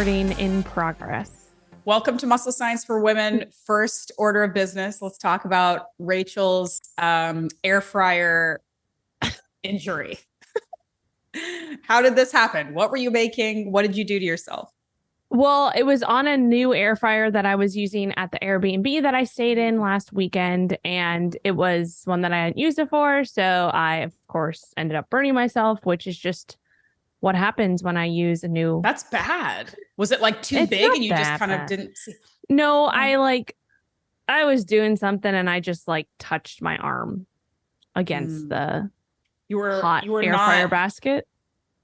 Recording in progress. Welcome to Muscle Science for Women. First order of business. Let's talk about Rachel's air fryer injury. How did this happen? What were you making? What did you do to yourself? Well, it was on a new air fryer that I was using at the Airbnb that I stayed in last weekend, and it was one that I hadn't used it for. So I, of course, ended up burning myself, which is just what happens when I use a new. That's bad. Was it like too big and you just kind of didn't see? No, I was doing something and I just like touched my arm against the hot air fryer basket.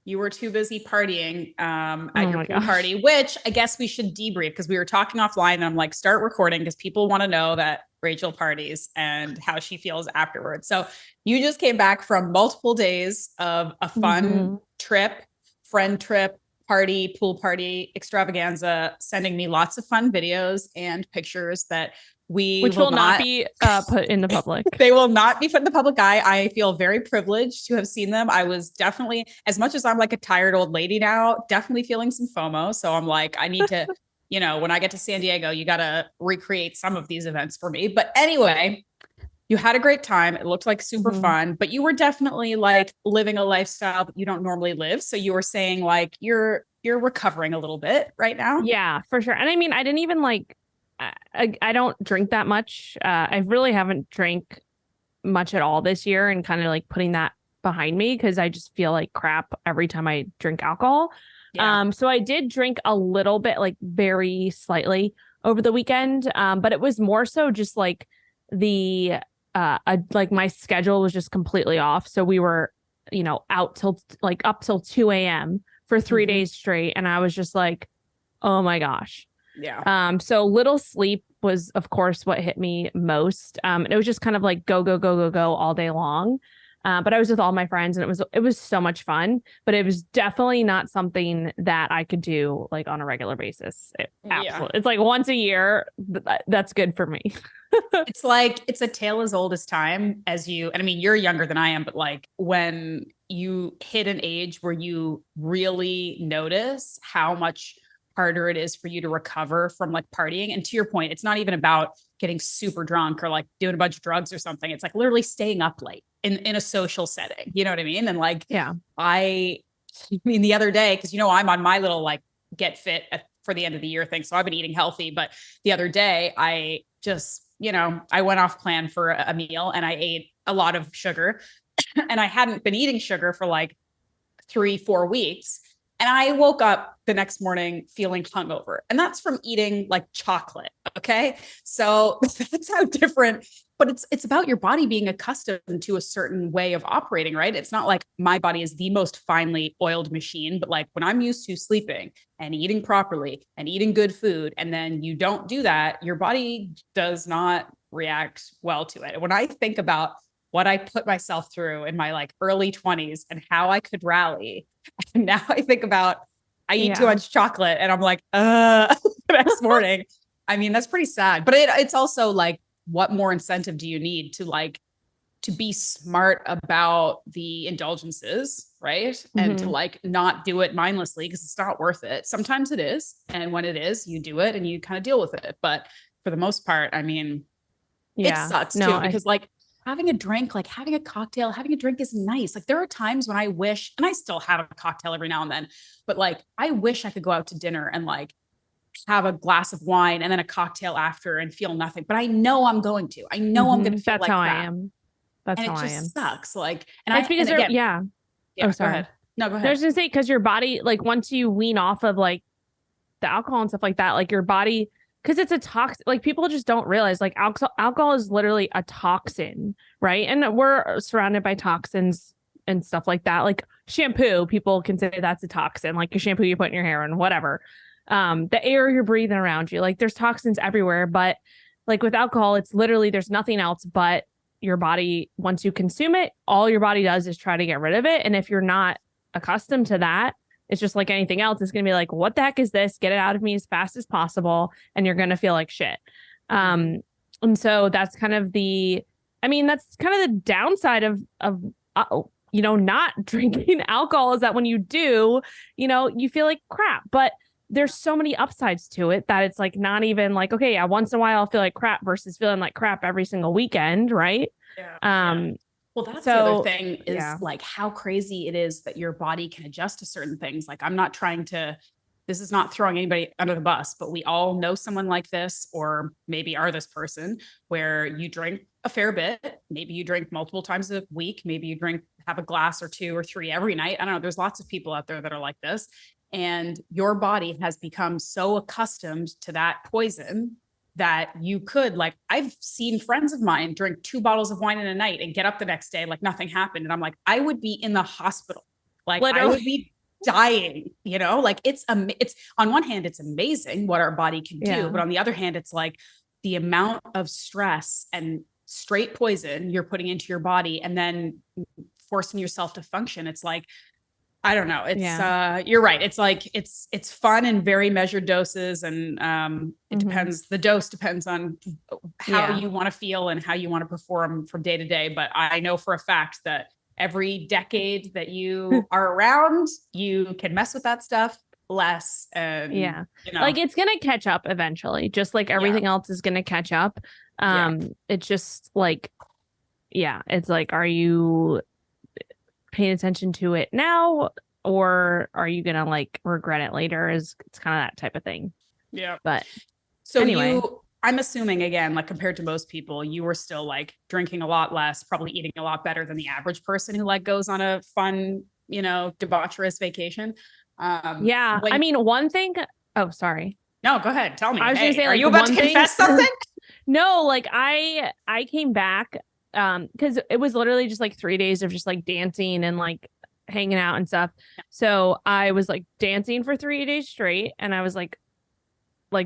You were too busy partying at your pool party, which I guess we should debrief because we were talking offline and I'm like, start recording because people want to know that Rachel parties and how she feels afterwards. So you just came back from multiple days of a fun trip, friend trip, party, pool party, extravaganza, sending me lots of fun videos and pictures that which will not be put in the public. They will not be put in the public eye. I feel very privileged to have seen them. I was definitely, as much as I'm like a tired old lady now, definitely feeling some FOMO. So I'm like, I need to, when I get to San Diego, you got to recreate some of these events for me. But anyway, you had a great time. It looked like super fun, but you were definitely like living a lifestyle that you don't normally live. So you were saying like, you're recovering a little bit right now. Yeah, for sure. And I mean, I didn't even like, I don't drink that much. I really haven't drank much at all this year and kind of like putting that behind me because I just feel like crap every time I drink alcohol. Yeah. So I did drink a little bit, like very slightly over the weekend. But it was more so just like like my schedule was just completely off. So we were, out till like up till 2 a.m. for 3 days straight. And I was just like, oh my gosh. Yeah. So little sleep was, of course, what hit me most. It was just kind of like go all day long. But I was with all my friends and it was so much fun, but it was definitely not something that I could do like on a regular basis. Absolutely. It's like once a year. That's good for me. It's like, it's a tale as old as time and I mean, you're younger than I am, but like when you hit an age where you really notice how much harder it is for you to recover from like partying. And to your point, it's not even about getting super drunk or like doing a bunch of drugs or something. It's like literally staying up late in a social setting. You know what I mean? And like, yeah, I mean, the other day, cause I'm on my little like get fit for the end of the year thing. So I've been eating healthy, but the other day I just, I went off plan for a meal and I ate a lot of sugar and I hadn't been eating sugar for like 3-4 weeks. And I woke up the next morning feeling hungover. And that's from eating like chocolate. Okay. So that's how different, but it's about your body being accustomed to a certain way of operating, right? It's not like my body is the most finely oiled machine, but like when I'm used to sleeping and eating properly and eating good food, and then you don't do that, your body does not react well to it. When I think about what I put myself through in my like early 20s and how I could rally. And now I think about I eat too much chocolate and I'm like, the next morning. I mean, that's pretty sad. But it's also like, what more incentive do you need to be smart about the indulgences, right? And to like not do it mindlessly because it's not worth it. Sometimes it is. And when it is, you do it and you kind of deal with it. But for the most part, I mean, it sucks too because like having a drink, like having a cocktail, having a drink is nice. Like there are times when I wish, and I still have a cocktail every now and then, but like, I wish I could go out to dinner and like have a glass of wine and then a cocktail after and feel nothing. But I know I'm going to, I'm going to feel that's like how crap. I am. That's how I am. It just sucks. Like, and it's because yeah. Oh, sorry. Go ahead. No, go ahead. I was gonna say, because your body, like once you wean off of like the alcohol and stuff like that, like your body, because it's a toxic, like people just don't realize like alcohol is literally a toxin, right? And we're surrounded by toxins and stuff like that. Like shampoo, people can say that's a toxin, like your shampoo you put in your hair and whatever. The air you're breathing around you, like there's toxins everywhere. But like with alcohol, it's literally there's nothing else but your body. Once you consume it, all your body does is try to get rid of it. And if you're not accustomed to that, it's just like anything else. It's going to be like, what the heck is this? Get it out of me as fast as possible. And you're going to feel like shit. And so that's kind of that's kind of the downside of not drinking alcohol is that when you do, you feel like crap. But there's so many upsides to it that it's like not even like, okay, yeah, once in a while I'll feel like crap versus feeling like crap every single weekend, right? Yeah. Um, Well, that's the other so thing is yeah, like how crazy it is that your body can adjust to certain things. Like, I'm not trying to, this is not throwing anybody under the bus, but we all know someone like this, or maybe are this person where you drink a fair bit. Maybe you drink multiple times a week. Maybe you drink, have a glass or two or three every night. I don't know. There's lots of people out there that are like this. And your body has become so accustomed to that poison that you could, like, I've seen friends of mine drink 2 bottles of wine in a night and get up the next day like nothing happened. And I'm like, I would be in the hospital. Like, I would literally, be dying, you know, like it's on one hand, it's amazing what our body can do. yeah, But on the other hand, it's like the amount of stress and straight poison you're putting into your body and then forcing yourself to function. It's like, I don't know. It's yeah, you're right. It's like it's fun in very measured doses, and it depends. The dose depends on how yeah. you want to feel and how you want to perform from day to day. But I know for a fact that every decade that you are around, you can mess with that stuff less, and Yeah. you know, Like it's going to catch up eventually, just like yeah, everything else is going to catch up. yeah. It's just like, yeah, it's like, are you paying attention to it now or are you going to like regret it later? Is it's kind of that type of thing. Yeah. But So anyway, I'm assuming again, like compared to most people, you were still like drinking a lot less, probably eating a lot better than the average person who like goes on a fun, you know, debaucherous vacation. yeah, I When mean, one thing, oh, sorry. No, go ahead, tell me. I was going to Hey, say are like you about to one thing. confess something? No, like I came back because it was literally just like 3 days of just like dancing and like hanging out and stuff. So I was like dancing for 3 days straight and I was like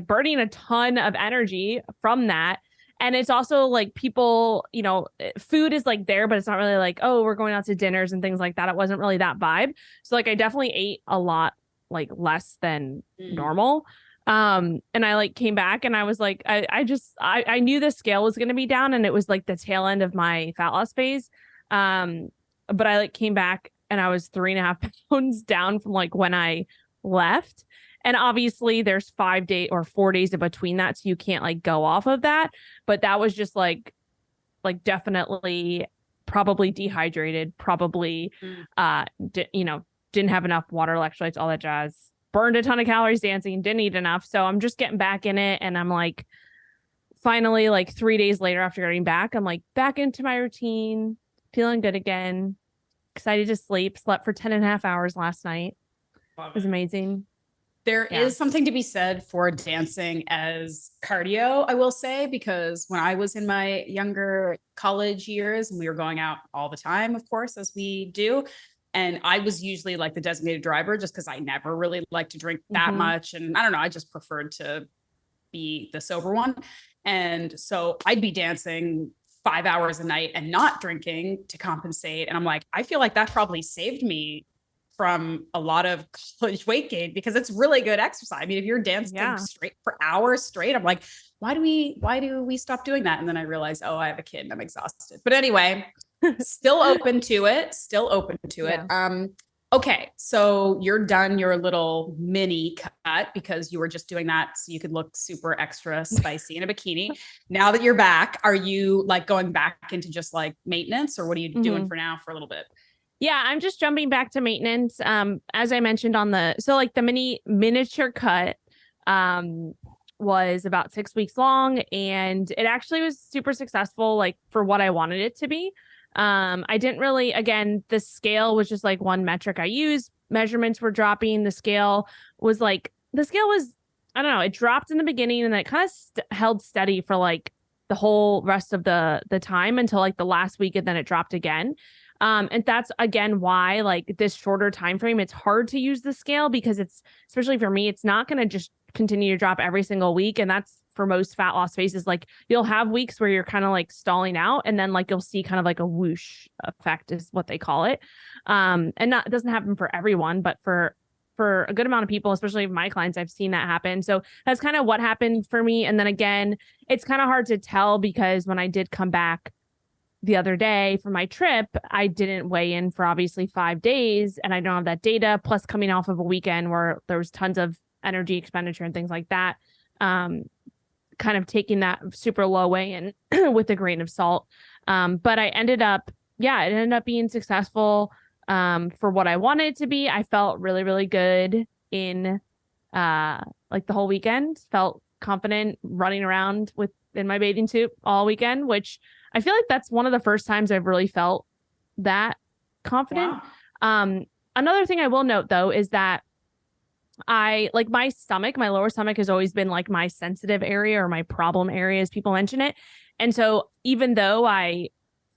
burning a ton of energy from that. And it's also like people, you know, food is like there, but it's not really like, oh, we're going out to dinners and things like that. It wasn't really that vibe. So like I definitely ate a lot like less than normal. And I like came back and I was like, I knew the scale was gonna be down and it was like the tail end of my fat loss phase. But I like came back and I was 3.5 pounds down from like when I left. And obviously there's 5 days or 4 days in between that. So you can't like go off of that. But that was just definitely probably dehydrated, probably, you know, didn't have enough water, electrolytes, all that jazz, burned a ton of calories dancing, didn't eat enough. So I'm just getting back in it. And I'm like, finally, like 3 days later after getting back, I'm like back into my routine, feeling good again, excited to sleep, slept for 10.5 hours last night. It was amazing. There Yeah. is something to be said for dancing as cardio, I will say, because when I was in my younger college years and we were going out all the time, of course, as we do. And I was usually like the designated driver just because I never really liked to drink that much. And I don't know, I just preferred to be the sober one. And so I'd be dancing 5 hours a night and not drinking to compensate. And I'm like, I feel like that probably saved me from a lot of college weight gain because it's really good exercise. I mean, if you're dancing straight for hours straight, I'm like, why do we stop doing that? And then I realized, oh, I have a kid and I'm exhausted. But anyway, still open to it. Still open to it. Okay. So you're done your little mini cut because you were just doing that so you could look super extra spicy in a bikini. Now that you're back, are you like going back into just like maintenance or what are you doing for now for a little bit? Yeah, I'm just jumping back to maintenance. As I mentioned on the miniature cut was about 6 weeks long and it actually was super successful, like for what I wanted it to be. I didn't really, again, the scale was just like one metric I used. Measurements were dropping. The scale was, I don't know, it dropped in the beginning and then it kind of held steady for like the whole rest of the time until like the last week and then it dropped again. And that's again why like this shorter time frame, it's hard to use the scale because it's, especially for me, it's not going to just continue to drop every single week. And that's for most fat loss phases. Like you'll have weeks where you're kind of like stalling out and then like you'll see kind of like a whoosh effect is what they call it. And not, it doesn't happen for everyone, but for a good amount of people, especially my clients, I've seen that happen. So that's kind of what happened for me. And then again, it's kind of hard to tell because when I did come back the other day for my trip, I didn't weigh in for obviously 5 days and I don't have that data. Plus coming off of a weekend where there was tons of energy expenditure and things like that. Kind of taking that super low weigh in with a grain of salt. But I ended up, it ended up being successful for what I wanted it to be. I felt really, really good in like the whole weekend, felt confident running around in my bathing suit all weekend, which I feel like that's one of the first times I've really felt that confident. Wow. Another thing I will note though is that my lower stomach has always been like my sensitive area or my problem area, as people mention it. And so even though I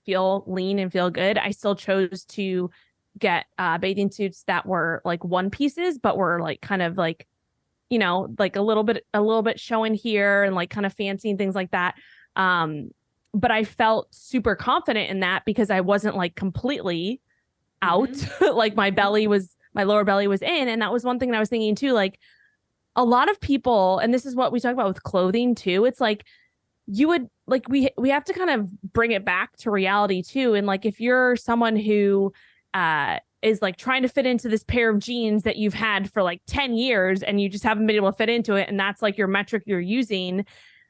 feel lean and feel good, I still chose to get bathing suits that were like one pieces, but were like kind of like, like a little bit showing here and like kind of fancy and things like that. But I felt super confident in that because I wasn't like completely out. Like my lower belly was in. And that was one thing that I was thinking too, like a lot of people, and this is what we talk about with clothing too. It's like you would like, we have to kind of bring it back to reality too. And like, if you're someone who, is like trying to fit into this pair of jeans that you've had for like 10 years and you just haven't been able to fit into it, and that's like your metric you're using,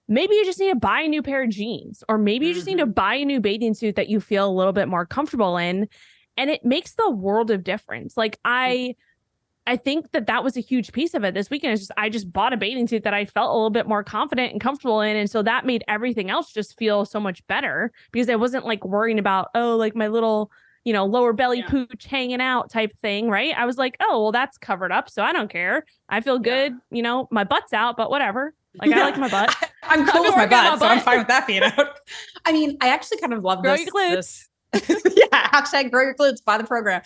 maybe you just need to buy a new pair of jeans, or maybe you just need to buy a new bathing suit that you feel a little bit more comfortable in. And it makes the world of difference. Like I think that was a huge piece of it this weekend. I just bought a bathing suit that I felt a little bit more confident and comfortable in. And so that made everything else just feel so much better because I wasn't like worrying about, oh, like my little, lower belly pooch hanging out type thing. Right. I was like, oh, well, that's covered up. So I don't care. I feel good. My butt's out, but whatever. Like I like my butt. I'm cool with my butt, so I'm fine with that being out. I mean, I actually kind of love this. Hashtag grow your glutes, buy the program.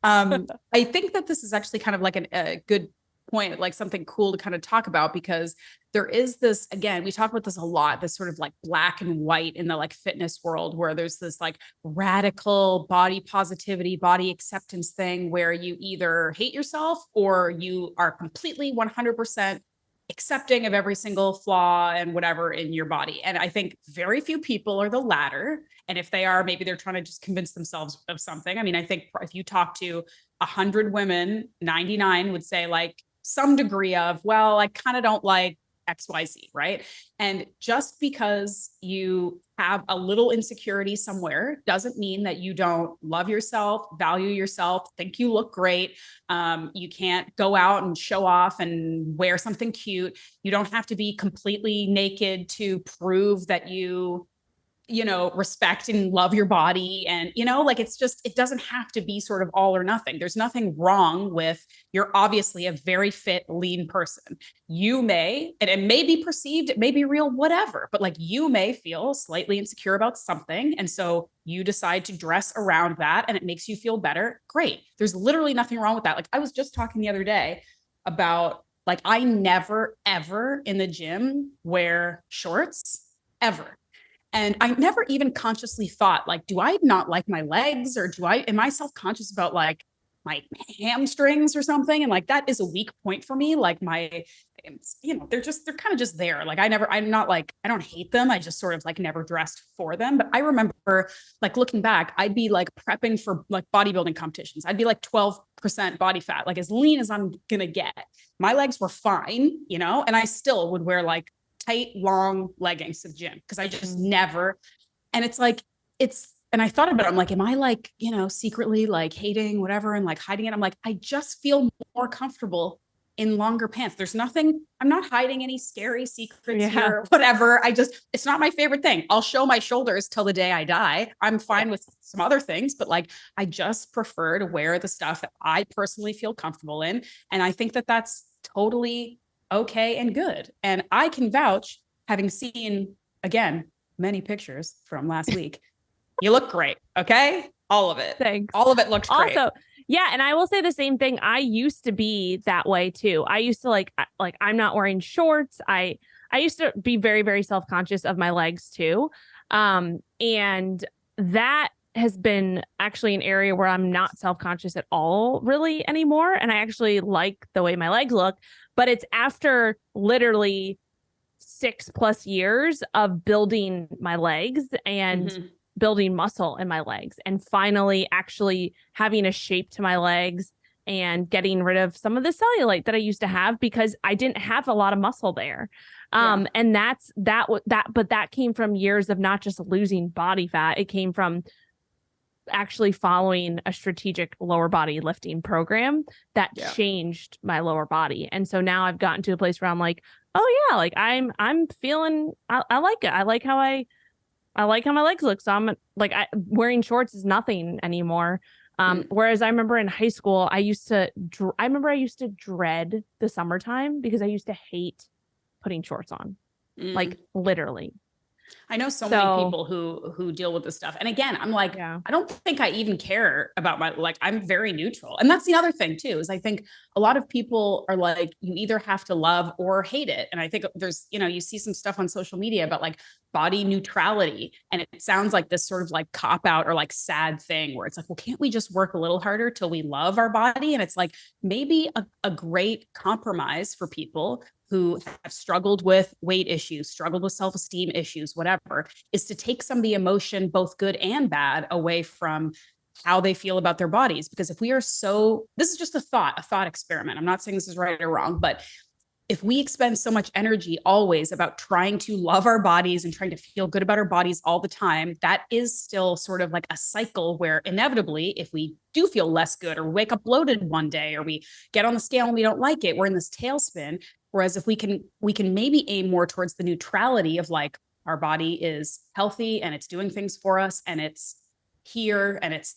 I think that this is actually kind of like a good point, like something cool to kind of talk about, because there is this, again, we talk about this a lot, this sort of like black and white in the like fitness world, where there's this like radical body positivity, body acceptance thing where you either hate yourself or you are completely 100% accepting of every single flaw and whatever in your body. And I think very few people are the latter. And if they are, maybe they're trying to just convince themselves of something. I mean, I think if you talk to 100 women, 99 would say like some degree of, well, I kind of don't like XYZ, right? And just because you have a little insecurity somewhere doesn't mean that you don't love yourself, value yourself, think you look great. You can't go out and show off and wear something cute. You don't have to be completely naked to prove that you respect and love your body. And, like, it's just, it doesn't have to be sort of all or nothing. There's nothing wrong with, you're obviously a very fit, lean person. You may, and it may be perceived, it may be real, whatever, but like you may feel slightly insecure about something. And so you decide to dress around that and it makes you feel better. Great. There's literally nothing wrong with that. Like I was just talking the other day about like, I never, ever in the gym wear shorts ever. And I never even consciously thought like, do I not like my legs, or am I self-conscious about like my hamstrings or something? And like, that is a weak point for me. Like they're kind of just there. Like I'm not like, I don't hate them. I just sort of like never dressed for them. But I remember like looking back, I'd be like prepping for like bodybuilding competitions. I'd be like 12% body fat, like as lean as I'm going to get. My legs were fine, and I still would wear like tight, long leggings to the gym because I just never. And it's like, and I thought about it. I'm like, am I like, secretly like hating whatever and like hiding it? I'm like, I just feel more comfortable in longer pants. There's nothing, I'm not hiding any scary secrets here, whatever. It's not my favorite thing. I'll show my shoulders till the day I die. I'm fine with some other things, but like, I just prefer to wear the stuff that I personally feel comfortable in. And I think that that's totally okay and good. And I can vouch, having seen, again, many pictures from last week, you look great. Okay. All of it. Thanks. All of it looks great. Also, yeah. And I will say the same thing. I used to be that way too. I used to like I'm not wearing shorts. I used to be very, very self-conscious of my legs too. And that has been actually an area where I'm not self-conscious at all really anymore. And I actually like the way my legs look, but it's after literally 6+ years of building my legs and building muscle in my legs and finally actually having a shape to my legs and getting rid of some of the cellulite that I used to have because I didn't have a lot of muscle there. And but that came from years of not just losing body fat. It came from actually following a strategic lower body lifting program that changed my lower body. And so now I've gotten to a place where I'm like, oh yeah, like I'm feeling, I like it. I like how my legs look. So I'm like, wearing shorts is nothing anymore. Whereas I remember in high school, I used to dread the summertime because I used to hate putting shorts on, like literally. I know so many people who deal with this stuff. And again, I'm like, I don't think I even care about I'm very neutral. And that's the other thing too, is I think a lot of people are like, you either have to love or hate it. And I think there's, you see some stuff on social media about like body neutrality. And it sounds like this sort of like cop out or like sad thing where it's like, well, can't we just work a little harder till we love our body? And it's like maybe a great compromise for people who have struggled with weight issues, struggled with self-esteem issues, whatever, is to take some of the emotion, both good and bad, away from how they feel about their bodies. Because if we are this is just a thought experiment. I'm not saying this is right or wrong, but if we expend so much energy always about trying to love our bodies and trying to feel good about our bodies all the time, that is still sort of like a cycle where inevitably, if we do feel less good or wake up bloated one day, or we get on the scale and we don't like it, we're in this tailspin. Whereas if we can maybe aim more towards the neutrality of like our body is healthy and it's doing things for us and it's here and it's,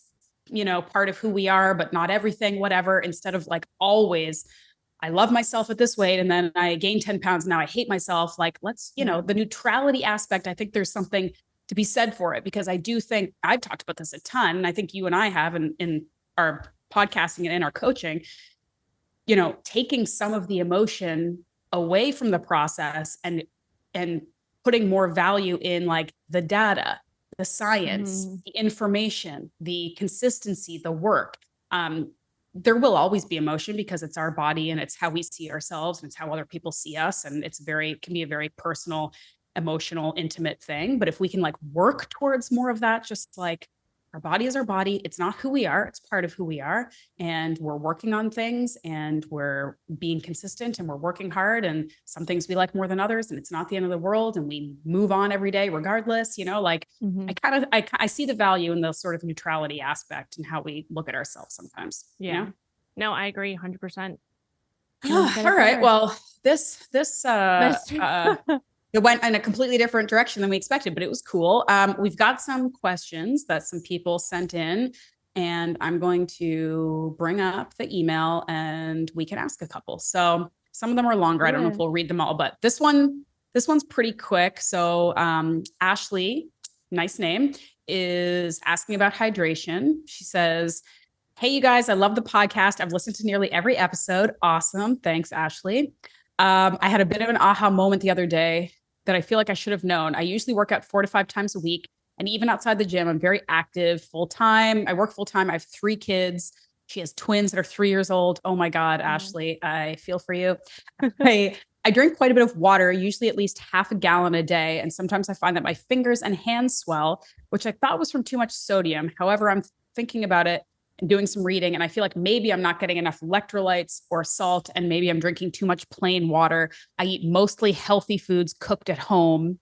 part of who we are, but not everything, whatever, instead of like always, I love myself at this weight and then I gained 10 pounds. Now I hate myself. Like, let's, the neutrality aspect, I think there's something to be said for it, because I do think I've talked about this a ton. And I think you and I have in our podcasting and in our coaching, taking some of the emotion away from the process and putting more value in like the data, the science, the information, the consistency, the work. There will always be emotion because it's our body and it's how we see ourselves and it's how other people see us. And can be a very personal, emotional, intimate thing. But if we can like work towards more of that, just like our body is our body. It's not who we are. It's part of who we are. And we're working on things and we're being consistent and we're working hard. And some things we like more than others. And it's not the end of the world. And we move on every day regardless, I see the value in the sort of neutrality aspect and how we look at ourselves sometimes. Yeah. No, I agree 100%. All right. Well, this it went in a completely different direction than we expected, but it was cool. We've got some questions that some people sent in, and I'm going to bring up the email and we can ask a couple. So some of them are longer. I don't know if we'll read them all, but this one's pretty quick. So Ashley, nice name, is asking about hydration. She says, hey, you guys, I love the podcast. I've listened to nearly every episode. Awesome. Thanks, Ashley. I had a bit of an aha moment the other day that I feel like I should have known. I usually work out 4 to 5 times a week. And even outside the gym, I'm very active full time. I work full time. I have 3 kids. She has twins that are 3 years old. Oh my God, Ashley, I feel for you. I drink quite a bit of water, usually at least half a gallon a day. And sometimes I find that my fingers and hands swell, which I thought was from too much sodium. However, I'm thinking about it and doing some reading, and I feel like maybe I'm not getting enough electrolytes or salt, and maybe I'm drinking too much plain water. I eat mostly healthy foods cooked at home.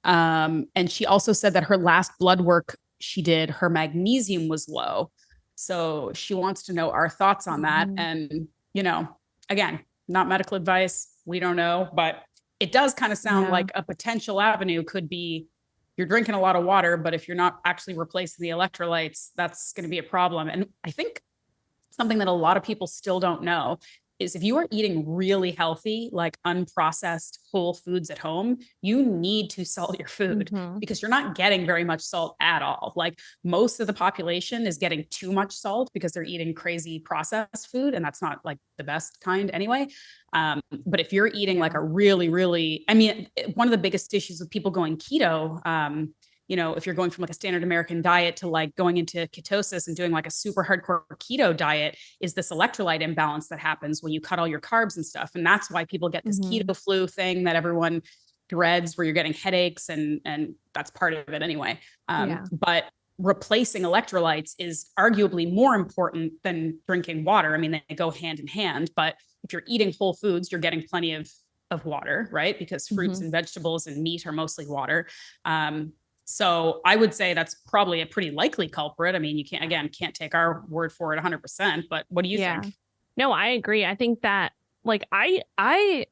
And she also said that her last blood work she did, her magnesium was low. So she wants to know our thoughts on that. And, again, not medical advice. We don't know, but it does kind of sound like a potential avenue could be you're drinking a lot of water, but if you're not actually replacing the electrolytes, that's going to be a problem. And I think something that a lot of people still don't know is if you are eating really healthy, like unprocessed whole foods at home, you need to salt your food because you're not getting very much salt at all. Like most of the population is getting too much salt because they're eating crazy processed food. And that's not like the best kind anyway. But if you're eating like a really, really, one of the biggest issues with people going keto, if you're going from like a standard American diet to like going into ketosis and doing like a super hardcore keto diet, is this electrolyte imbalance that happens when you cut all your carbs and stuff. And that's why people get this keto flu thing that everyone dreads, where you're getting headaches, and that's part of it anyway. But replacing electrolytes is arguably more important than drinking water. I mean, they go hand in hand, but if you're eating whole foods, you're getting plenty of water, right? Because fruits and vegetables and meat are mostly water. So I would say that's probably a pretty likely culprit. I mean, you can't take our word for it 100%, but what do you think? No, I agree. I think that like I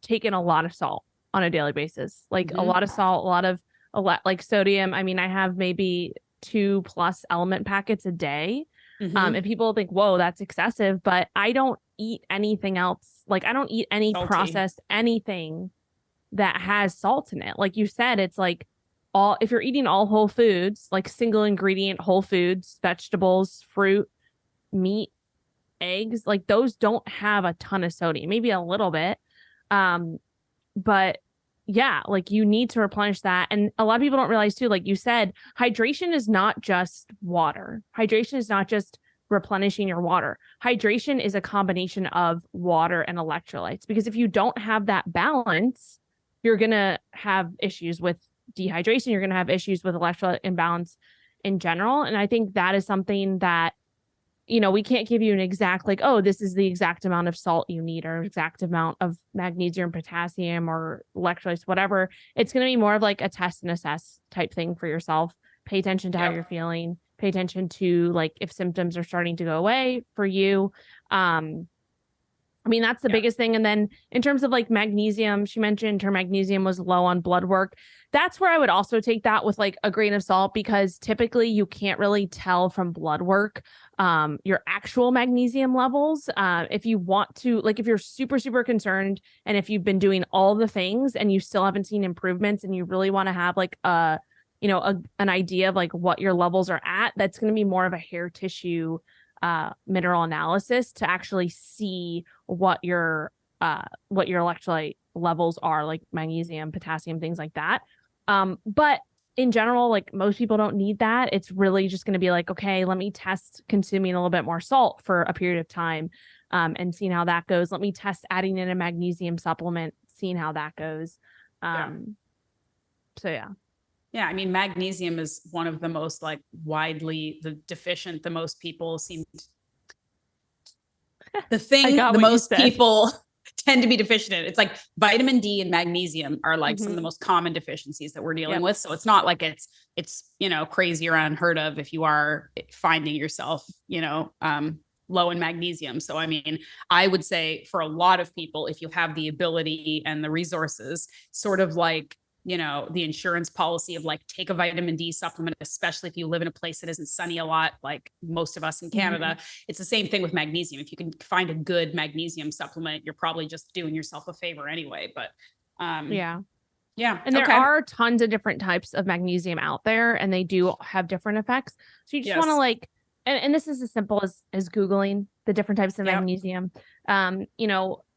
take in a lot of salt on a daily basis, like a lot of salt, a lot like sodium. I mean, I have maybe 2+ element packets a day. And people think, whoa, that's excessive, but I don't eat anything else. Like I don't eat any processed anything that has salt in it. Like you said, it's like if you're eating all whole foods, like single ingredient whole foods, vegetables, fruit, meat, eggs, like those don't have a ton of sodium, maybe a little bit. But yeah, like you need to replenish that. And a lot of people don't realize too, like you said, hydration is not just water. Hydration is not just replenishing your water. Hydration is a combination of water and electrolytes, because if you don't have that balance, you're going to have issues with dehydration. You're going to have issues with electrolyte imbalance in general. And I think that is something that, you know, we can't give you an exact, like, oh, this is the exact amount of salt you need or exact amount of magnesium, potassium, or electrolytes, whatever. It's going to be more of like a test and assess type thing for yourself. Pay attention to how you're feeling. Pay attention to like if symptoms are starting to go away for you. I mean, that's the biggest thing. And then in terms of like magnesium, she mentioned her magnesium was low on blood work. That's where I would also take that with like a grain of salt, because typically you can't really tell from blood work your actual magnesium levels. If you want to, like, if you're super, super concerned and if you've been doing all the things and you still haven't seen improvements and you really want to have like an idea of like what your levels are at, that's going to be more of a hair tissue mineral analysis to actually see what your electrolyte levels are, like magnesium, potassium, things like that. But in general, like most people don't need that. It's really just going to be like, okay, let me test consuming a little bit more salt for a period of time, and seeing how that goes. Let me test adding in a magnesium supplement, seeing how that goes. So yeah. Yeah, I mean, magnesium is one of the most like widely deficient. The most people seem the thing the most people tend to be deficient in. It's like vitamin D and magnesium are like some of the most common deficiencies that we're dealing with. So it's not like it's crazy or unheard of if you are finding yourself, low in magnesium. So, I mean, I would say for a lot of people, if you have the ability and the resources, sort of like, the insurance policy of like, take a vitamin D supplement, especially if you live in a place that isn't sunny a lot, like most of us in Canada. It's the same thing with magnesium. If you can find a good magnesium supplement, you're probably just doing yourself a favor anyway. But yeah. And there are tons of different types of magnesium out there, and they do have different effects. So you just want to like, and this is as simple as Googling the different types of magnesium.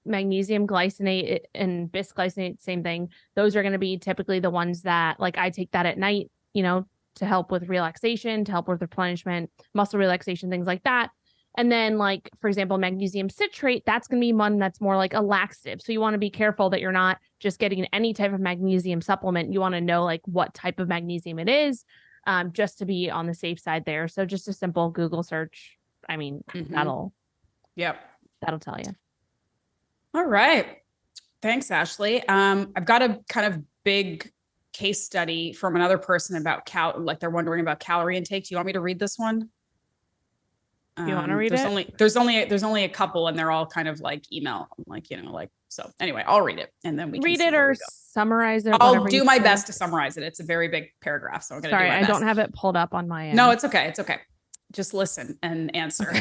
Magnesium glycinate and bisglycinate, same thing. Those are going to be typically the ones that, like, I take that at night, to help with relaxation, to help with replenishment, muscle relaxation, things like that. And then, like, for example, magnesium citrate, that's going to be one that's more like a laxative. So you want to be careful that you're not just getting any type of magnesium supplement. You want to know like what type of magnesium it is, just to be on the safe side there. So just a simple Google search. I mean, that'll tell you. All right. Thanks, Ashleigh. I've got a kind of big case study from another person about they're wondering about calorie intake. Do you want me to read this one? You want to read it? There's only a couple, and they're all kind of like email, so anyway, I'll read it and then we can read it or summarize it. I'll do my best to summarize it. It's a very big paragraph, so I'm going to do my best. I don't have it pulled up on my end. No, it's okay. It's okay. Just listen and answer.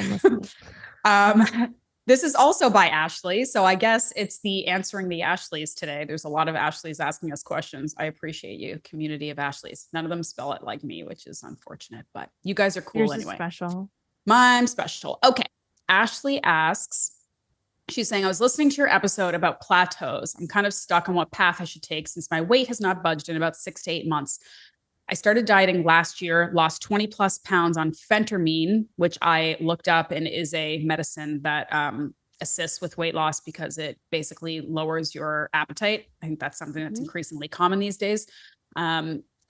This is also by Ashleigh, so I guess it's the answering the Ashleighs today. There's a lot of Ashleighs asking us questions. I appreciate you, community of Ashleighs. None of them spell it like me, which is unfortunate, but you guys are cool. Yours anyway. Special. I'm special. Okay. Ashleigh asks, she's saying, I was listening to your episode about plateaus. I'm kind of stuck on what path I should take since my weight has not budged in about 6 to 8 months. I started dieting last year, lost 20 plus pounds on phentermine, which I looked up and is a medicine that assists with weight loss because it basically lowers your appetite. I think that's something that's increasingly common these days.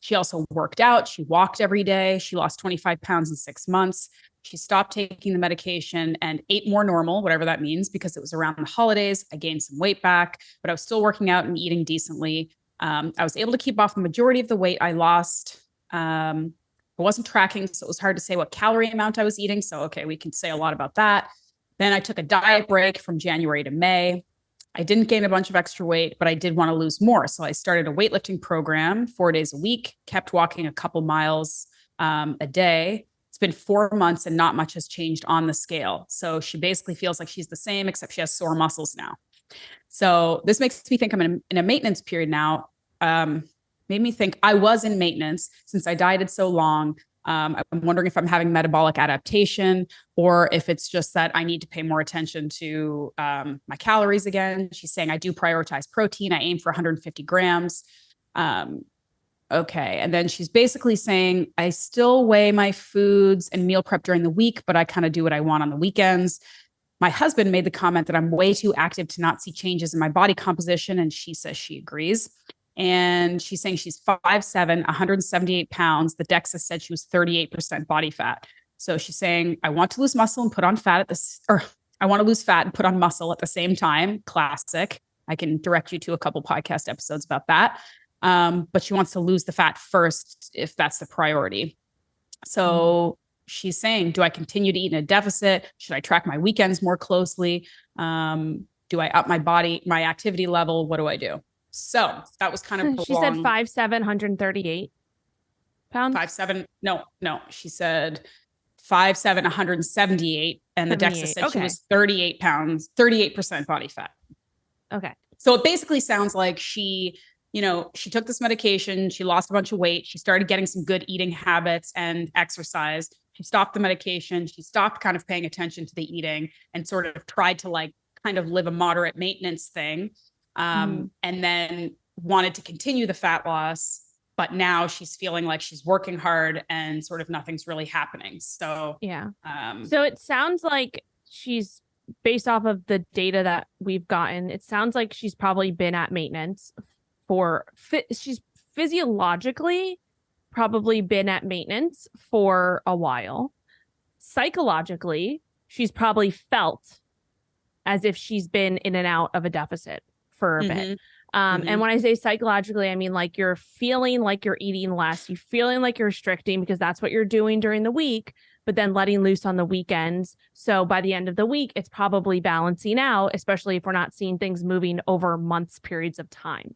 She also worked out. She walked every day. She lost 25 pounds in 6 months. She stopped taking the medication and ate more normal, whatever that means, because it was around the holidays. I gained some weight back, but I was still working out and eating decently. I was able to keep off the majority of the weight I lost. I wasn't tracking, so it was hard to say what calorie amount I was eating. So, okay, we can say a lot about that. Then I took a diet break from January to May. I didn't gain a bunch of extra weight, but I did want to lose more. So I started a weightlifting program 4 days a week, kept walking a couple miles a day. It's been 4 months and not much has changed on the scale. So she basically feels like she's the same, except she has sore muscles now. So this makes me think I'm in a maintenance period now. Made me think I was in maintenance since I dieted so long. I'm wondering if I'm having metabolic adaptation or if it's just that I need to pay more attention to my calories again. She's saying I do prioritize protein. I aim for 150 grams. Okay. And then she's basically saying I still weigh my foods and meal prep during the week, but I kind of do what I want on the weekends. My husband made the comment that I'm way too active to not see changes in my body composition. And she says she agrees. And she's saying she's 5'7", 178 pounds. The DEXA said she was 38% body fat. So she's saying, I want to lose muscle and put on fat at this, or I want to lose fat and put on muscle at the same time. Classic. I can direct you to a couple podcast episodes about that. But she wants to lose the fat first if that's the priority. So she's saying, do I continue to eat in a deficit? Should I track my weekends more closely? Do I up my activity level? What do I do? So that was kind of she said 5'7", 138 pounds. 5'7". No. She said 5'7", 178. And the DEXA said she was 38 pounds, 38% body fat. Okay. So it basically sounds like she took this medication, she lost a bunch of weight, she started getting some good eating habits and exercise. She stopped the medication, she stopped kind of paying attention to the eating and sort of tried to kind of live a moderate maintenance thing. And then wanted to continue the fat loss, but now she's feeling like she's working hard and sort of nothing's really happening. So, yeah. So it sounds like she's, based off of the data that we've gotten, it sounds like she's probably been at maintenance she's physiologically probably been at maintenance for a while. Psychologically, she's probably felt as if she's been in and out of a deficit for a bit. And when I say psychologically, I mean like you're feeling like you're eating less, you're feeling like you're restricting because that's what you're doing during the week, but then letting loose on the weekends. So by the end of the week, it's probably balancing out, especially if we're not seeing things moving over months, periods of time.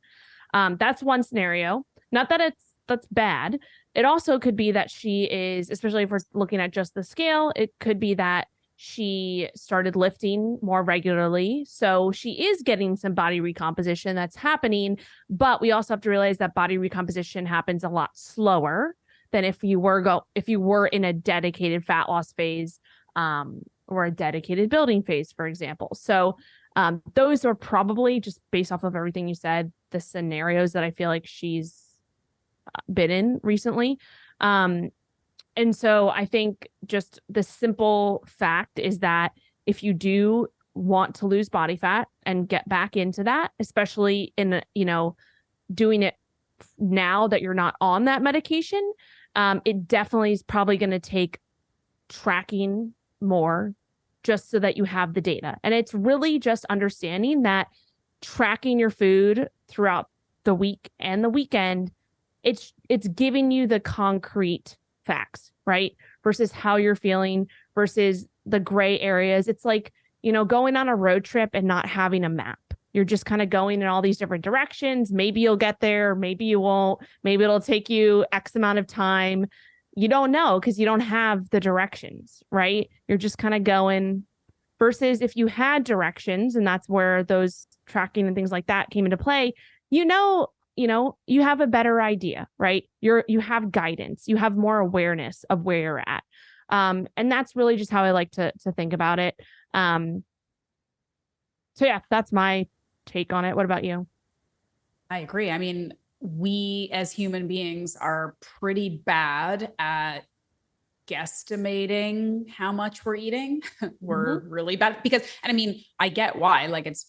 That's one scenario. Not that that's bad. It also could be that she is, especially if we're looking at just the scale, it could be that she started lifting more regularly. So she is getting some body recomposition that's happening. But we also have to realize that body recomposition happens a lot slower than if you were in a dedicated fat loss phase or a dedicated building phase, for example. So those are probably, just based off of everything you said, the scenarios that I feel like she's been in recently. And so I think just the simple fact is that if you do want to lose body fat and get back into that, especially in, doing it now that you're not on that medication, it definitely is probably going to take tracking more just so that you have the data. And it's really just understanding that tracking your food throughout the week and the weekend, it's giving you the concrete facts, right? Versus how you're feeling versus the gray areas. It's like, going on a road trip and not having a map. You're just kind of going in all these different directions. Maybe you'll get there, maybe you won't. Maybe it'll take you X amount of time. You don't know because you don't have the directions, right? You're just kind of going, versus if you had directions, and that's where those tracking and things like that came into play, you have a better idea, right? You have guidance, you have more awareness of where you're at. And that's really just how I like to think about it. So yeah, that's my take on it. What about you? I agree. I mean, we as human beings are pretty bad at guesstimating how much we're eating. We're really bad because, and I mean, I get why, like it's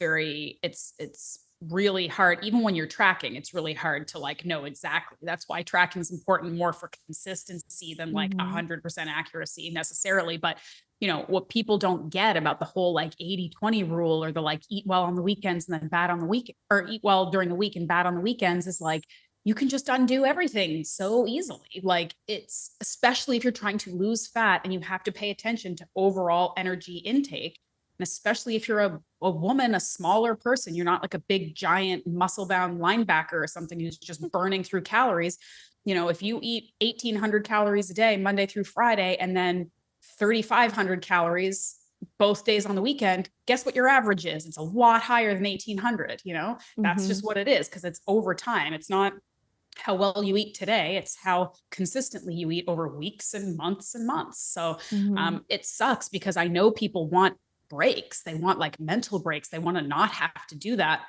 really hard. Even when you're tracking, it's really hard to like know exactly. That's why tracking is important more for consistency than like 100% accuracy necessarily. But you know, what people don't get about the whole like 80-20 rule, or the like eat well on the weekends and then bad on the week, or eat well during the week and bad on the weekends, is like, you can just undo everything so easily. Like, it's, especially if you're trying to lose fat and you have to pay attention to overall energy intake. And especially if you're a woman, a smaller person, you're not like a big, giant, muscle bound linebacker or something who's just burning through calories. You know, if you eat 1,800 calories a day, Monday through Friday, and then 3,500 calories both days on the weekend, guess what your average is? It's a lot higher than 1,800. You know, that's just what it is, because it's over time. It's not how well you eat today, it's how consistently you eat over weeks and months and months. So it sucks, because I know people want breaks. They want like mental breaks. They want to not have to do that.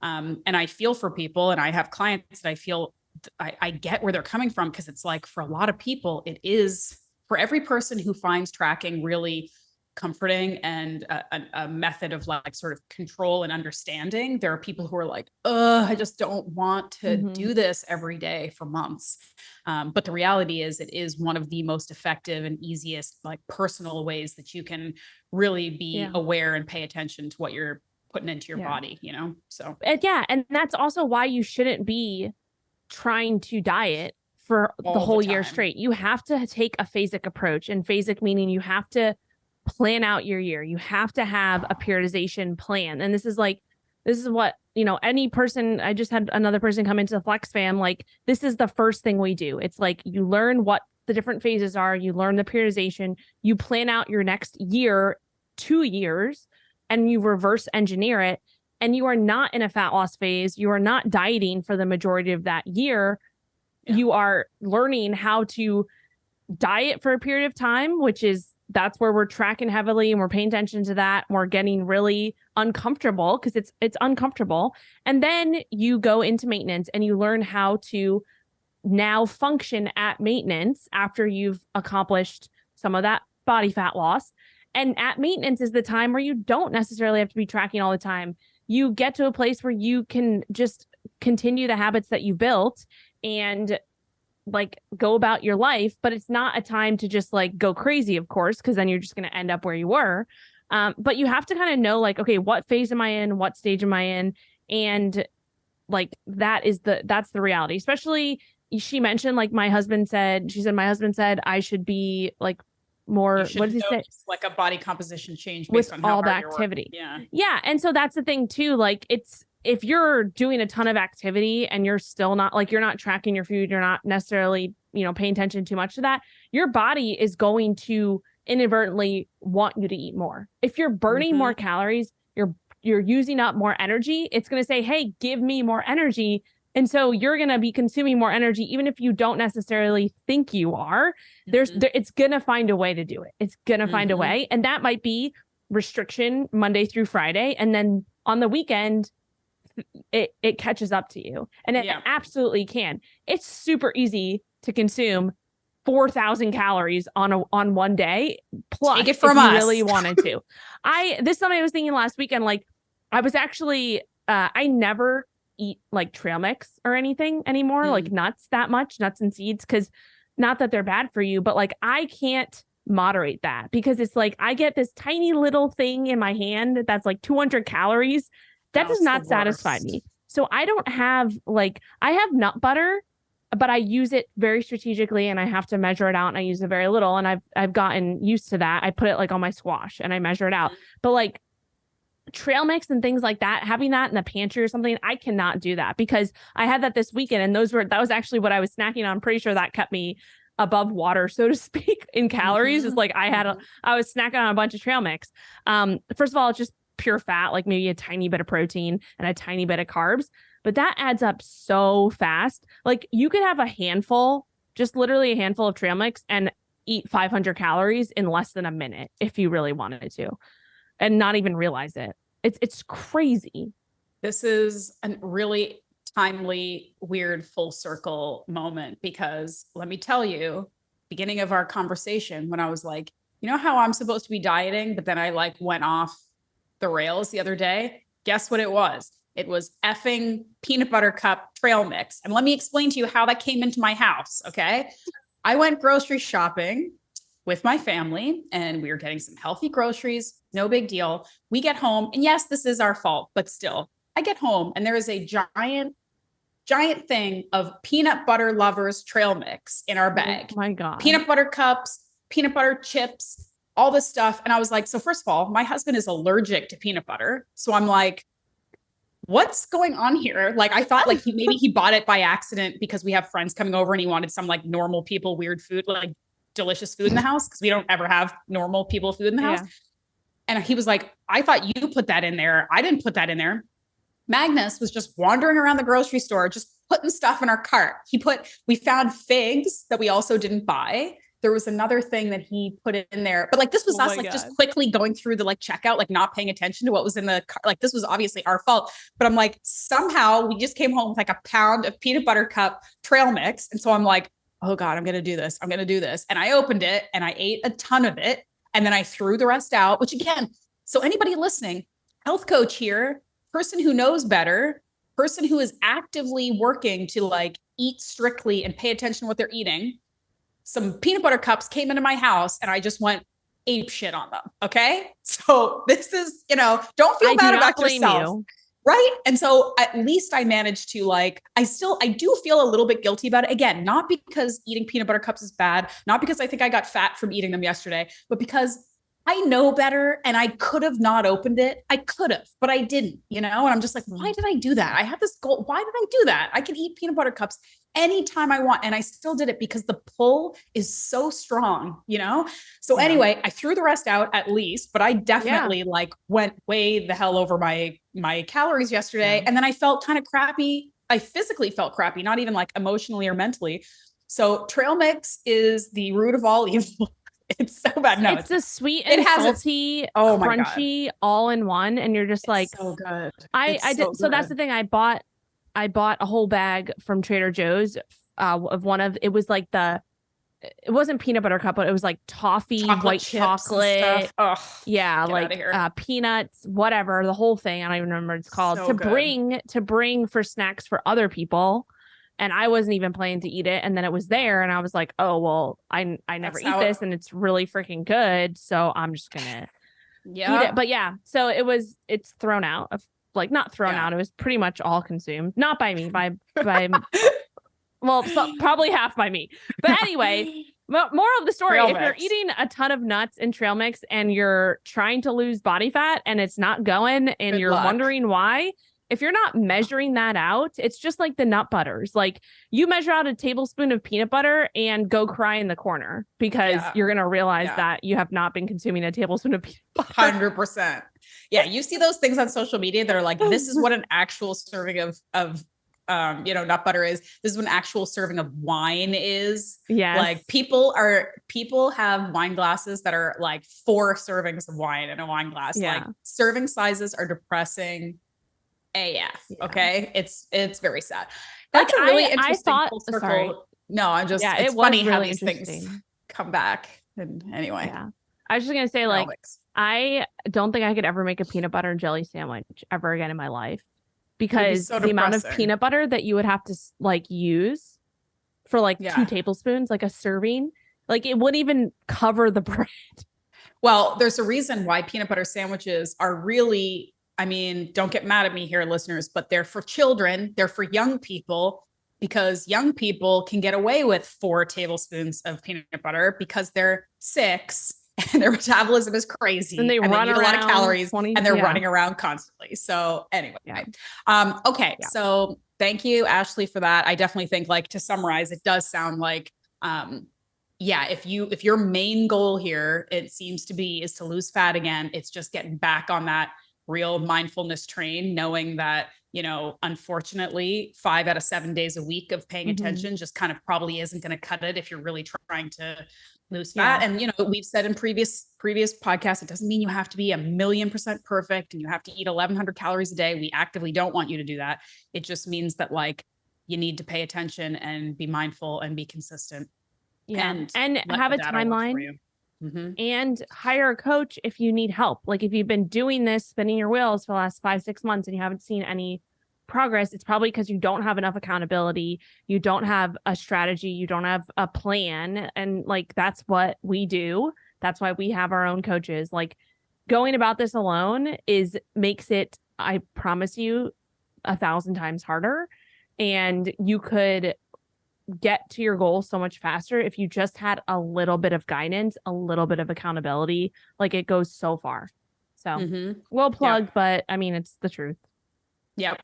And I feel for people, and I have clients that I feel I get where they're coming from, because it's like, for a lot of people, it is, for every person who finds tracking really comforting and a method of like sort of control and understanding, there are people who are like, I just don't want to do this every day for months. But the reality is, it is one of the most effective and easiest like personal ways that you can really be aware and pay attention to what you're putting into your body, you know? So and that's also why you shouldn't be trying to diet for the whole year straight. You have to take a phasic approach, and phasic meaning you have to plan out your year. You have to have a periodization plan. And this is what, you know, any person, I just had another person come into the Flex Fam, like, this is the first thing we do. It's like, you learn what the different phases are, you learn the periodization, you plan out your next year, 2 years, and you reverse engineer it. And you are not in a fat loss phase. You are not dieting for the majority of that year. You are learning how to diet for a period of time, that's where we're tracking heavily, and we're paying attention to that. We're getting really uncomfortable, because it's uncomfortable. And then you go into maintenance, and you learn how to now function at maintenance after you've accomplished some of that body fat loss. And at maintenance is the time where you don't necessarily have to be tracking all the time. You get to a place where you can just continue the habits that you built and like go about your life, but it's not a time to just like go crazy, of course, because then you're just going to end up where you were. But you have to kind of know, like, okay, what phase am I in? What stage am I in? And like, that's the reality. Especially, she mentioned, like, my husband said I should be like more, what did he say? Like a body composition change based on all the activity. Yeah. And so that's the thing too. Like, if you're doing a ton of activity and you're still not, like, you're not tracking your food, you're not necessarily, you know, paying attention too much to that, your body is going to inadvertently want you to eat more. If you're burning more calories, you're using up more energy, it's going to say, hey, give me more energy. And so you're going to be consuming more energy, even if you don't necessarily think you are. It's going to find a way to do it. It's going to find a way. And that might be restriction Monday through Friday. And then on the weekend, it catches up to you. And it absolutely can. It's super easy to consume 4,000 calories on one day. Plus, take it from us. Really wanted to. This is something I was thinking last weekend. Like, I was actually, I never eat like trail mix or anything anymore, like nuts and seeds, because not that they're bad for you, but like, I can't moderate that, because it's like, I get this tiny little thing in my hand that's like 200 calories. That does not satisfy me. So I don't have, like, I have nut butter, but I use it very strategically, and I have to measure it out, and I use it very little. And I've gotten used to that. I put it like on my squash and I measure it out. But like trail mix and things like that, having that in the pantry or something, I cannot do that, because I had that this weekend, and that was actually what I was snacking on. I'm pretty sure that kept me above water, so to speak, in calories. It's like I was snacking on a bunch of trail mix. First of all, it's just pure fat, like maybe a tiny bit of protein and a tiny bit of carbs, but that adds up so fast. Like, you could have just literally a handful of trail mix and eat 500 calories in less than a minute if you really wanted to, and not even realize it. It's crazy. This is a really timely, weird full circle moment, because let me tell you, beginning of our conversation, when I was like, you know how I'm supposed to be dieting, but then I like went off the rails the other day, guess what it was? It was effing peanut butter cup trail mix. And let me explain to you how that came into my house. Okay. I went grocery shopping with my family and we were getting some healthy groceries. No big deal. We get home, and yes, this is our fault, but still, I get home and there is a giant thing of peanut butter lovers trail mix in our bag. Oh my God. Peanut butter cups, peanut butter chips, all this stuff. And I was like, so first of all, my husband is allergic to peanut butter. So I'm like, what's going on here? Like, I thought like maybe he bought it by accident because we have friends coming over and he wanted some like normal people, weird food, like delicious food in the house. Cause we don't ever have normal people food in the house. And he was like, I thought you put that in there. I didn't put that in there. Magnus was just wandering around the grocery store, just putting stuff in our cart. We found figs that we also didn't buy. There was another thing that he put in there, but like this was us like just quickly going through the like checkout, like not paying attention to what was in the cart. Like this was obviously our fault, but I'm like, somehow we just came home with like a pound of peanut butter cup trail mix. And so I'm like, oh God, I'm going to do this. I'm going to do this. And I opened it and I ate a ton of it. And then I threw the rest out, which again, so anybody listening, health coach here, person who knows better, person who is actively working to like eat strictly and pay attention to what they're eating. Some peanut butter cups came into my house and I just went ape shit on them. Okay. So this is, don't feel bad about yourself. Right. And so at least I managed to like, I do feel a little bit guilty about it. Again, not because eating peanut butter cups is bad, not because I think I got fat from eating them yesterday, but because I know better and I could have not opened it. I could have, but I didn't, and I'm just like, why did I do that? I have this goal. Why did I do that? I can eat peanut butter cups anytime I want. And I still did it because the pull is so strong, So anyway, I threw the rest out at least, but I definitely like went way the hell over my calories yesterday. And then I felt kind of crappy. I physically felt crappy, not even like emotionally or mentally. So trail mix is the root of all evil. It's so bad. No, it's the sweet and salty, crunchy all in one. And you're just like, so good. I did. So that's the thing. I bought a whole bag from Trader Joe's of it was like it wasn't peanut butter cup, but it was like toffee, white chocolate. Yeah. Like peanuts, whatever, the whole thing. I don't even remember what it's called to bring for snacks for other people. And I wasn't even planning to eat it. And then it was there and I was like, oh, well, I never eat this and it's really freaking good. So I'm just going to eat it. But yeah, so it's thrown out of like, not thrown out. It was pretty much all consumed, not by me, by well, so probably half by me. But anyway, moral of the story, if you're eating a ton of nuts and trail mix and you're trying to lose body fat and it's not going and you're wondering why, if you're not measuring that out, it's just like the nut butters. Like you measure out a tablespoon of peanut butter and go cry in the corner because you're going to realize that you have not been consuming a tablespoon of peanut butter. 100%. Yeah. You see those things on social media that are like, this is what an actual serving of nut butter is. This is what an actual serving of wine is. Yeah. Like people have wine glasses that are like 4 servings of wine in a wine glass. Yeah. Like serving sizes are depressing AF. Okay. It's very sad. That's like, a really interesting full circle. Sorry. No, I'm just, it's funny really how these things come back. And anyway, I was just going to say like, I don't think I could ever make a peanut butter and jelly sandwich ever again in my life because the amount of peanut butter that you would have to like use for like 2 tablespoons, like a serving, like it wouldn't even cover the bread. Well, there's a reason why peanut butter sandwiches are really, I mean, don't get mad at me here, listeners, but they're for children. They're for young people because young people can get away with 4 tablespoons of peanut butter because they're 6 and their metabolism is crazy. And they run eat a lot of calories and they're running around constantly. So anyway, okay. Yeah. So thank you, Ashleigh, for that. I definitely think like to summarize, it does sound like, if your main goal here, it seems to be is to lose fat again, it's just getting back on that real mindfulness train, knowing that, unfortunately 5 out of 7 days a week of paying attention just kind of probably isn't going to cut it if you're really trying to lose fat. And, we've said in previous podcasts, it doesn't mean you have to be 1,000,000% perfect and you have to eat 1,100 calories a day. We actively don't want you to do that. It just means that like you need to pay attention and be mindful and be consistent. Yeah. And have a timeline. and hire a coach if you need help. Like if you've been doing this, spinning your wheels for the last 5-6 months and you haven't seen any progress, it's probably because you don't have enough accountability. You don't have a strategy. You don't have a plan. And like, that's what we do. That's why we have our own coaches. Like going about this alone makes it, I promise you, 1,000 times harder. And you could get to your goal so much faster if you just had a little bit of guidance, a little bit of accountability. Like it goes so far. So well plugged, but I mean, it's the truth. Yep.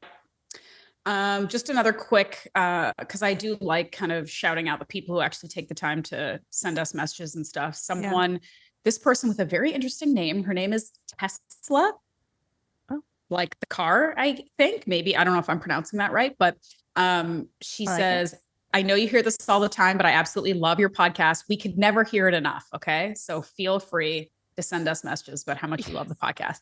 Just another quick, because I do like kind of shouting out the people who actually take the time to send us messages and stuff. This person with a very interesting name, her name is Tesla. Oh. Like the car, I think. Maybe. I don't know if I'm pronouncing that right, but she says, I know you hear this all the time, but I absolutely love your podcast. We could never hear it enough. Okay. So feel free to send us messages about how much you love the podcast.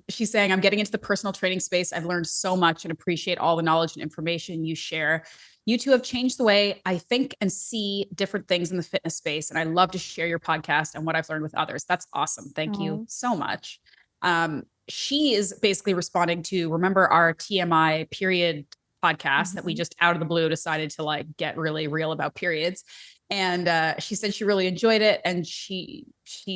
She's saying, I'm getting into the personal training space. I've learned so much and appreciate all the knowledge and information you share. You two have changed the way I think and see different things in the fitness space. And I love to share your podcast and what I've learned with others. That's awesome. Thank you so much. She is basically responding to, remember our TMI period podcast that we just out of the blue decided to like get really real about periods. And she said she really enjoyed it. And she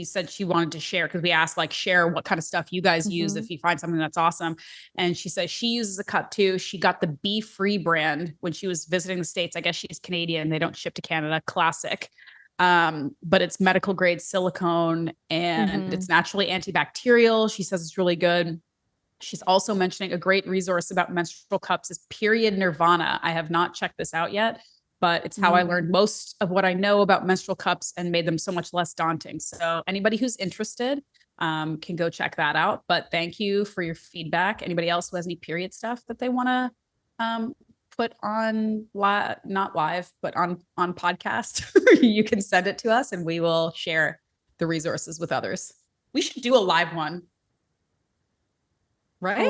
said she wanted to share, because we asked like, share what kind of stuff you guys use if you find something that's awesome. And she says she uses a cup too. She got the Be Free brand when she was visiting the States. I guess she's Canadian. They don't ship to Canada. Classic. But it's medical grade silicone and it's naturally antibacterial. She says it's really good. She's also mentioning a great resource about menstrual cups is Period Nirvana. I have not checked this out yet, but it's how I learned most of what I know about menstrual cups and made them so much less daunting. So anybody who's interested can go check that out. But thank you for your feedback. Anybody else who has any period stuff that they want to put on not live, but on podcast, you can send it to us and we will share the resources with others. We should do a live one. Right?